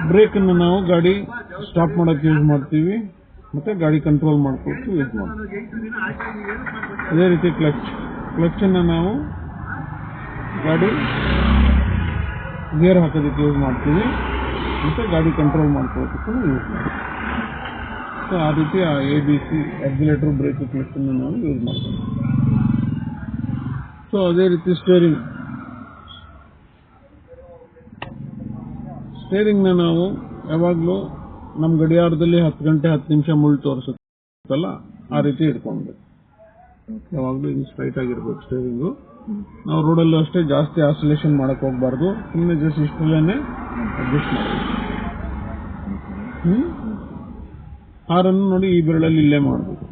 Break ಅನ್ನು ನಾವು ಗಾಡಿ ಸ್ಟಾಪ್ ಮಾಡೋಕೆ ಯೂಸ್ ಮಾಡ್ತೀವಿ, ಮತ್ತೆ ಗಾಡಿ ಕಂಟ್ರೋಲ್ ಮಾಡ್ಕೊಳಕ್ಕೆ ಯೂಸ್ ಮಾಡ್ತೀವಿ. ಅದೇ ರೀತಿ ಕ್ಲಚ್ ಅನ್ನು ನಾವು ಗಾಡಿ ಗೇರ್ ಹಾಕೋದಕ್ಕೆ ಯೂಸ್ ಮಾಡ್ತೀವಿ, ಮತ್ತೆ ಗಾಡಿ ಕಂಟ್ರೋಲ್ ಮಾಡ್ಕೊಳ್ಳೋದಕ್ಕೂ ಯೂಸ್ ಮಾಡ್ತೀವಿ. ಸೊ ಆ ರೀತಿ ಆ ABC ಆಕ್ಸಿಲೇಟರ್, ಬ್ರೇಕ್, ಕ್ಲಚ್ ಅನ್ನು ನಾವು ಯೂಸ್ ಮಾಡ್ತೀವಿ. ಸೊ ಅದೇ ರೀತಿ ಸ್ಟೇರಿಂಗ್ನ ನಾವು ಯಾವಾಗಲೂ ನಮ್ಮ ಗಡಿಯಾರದಲ್ಲಿ 10 ಗಂಟೆ 10 ನಿಮಿಷ ಮುಳ್ಳು ತೋರಿಸುತ್ತಲ್ಲ, ಆ ರೀತಿ ಇಟ್ಕೊಳ್ಬೇಕು. ಯಾವಾಗಲೂ ಇದು ಸ್ಟ್ರೈಟ್ ಆಗಿರ್ಬೇಕು ಸ್ಟೇರಿಂಗು. ನಾವು ರೋಡಲ್ಲೂ ಅಷ್ಟೇ ಜಾಸ್ತಿ ಆಸಿಲೇಷನ್ ಮಾಡಕ್ ಹೋಗ್ಬಾರ್ದು, ಸುಮ್ಮನೆ ಜಸ್ಟ್ ಇಷ್ಟರಲ್ಲೇನೆ ಅಡ್ಜಸ್ಟ್ ಮಾಡಬೇಕು. ಹಾರನ್ನು ನೋಡಿ ಈ ಬೆರಳಲ್ಲಿ ಇಲ್ಲೇ ಮಾಡಬೇಕು.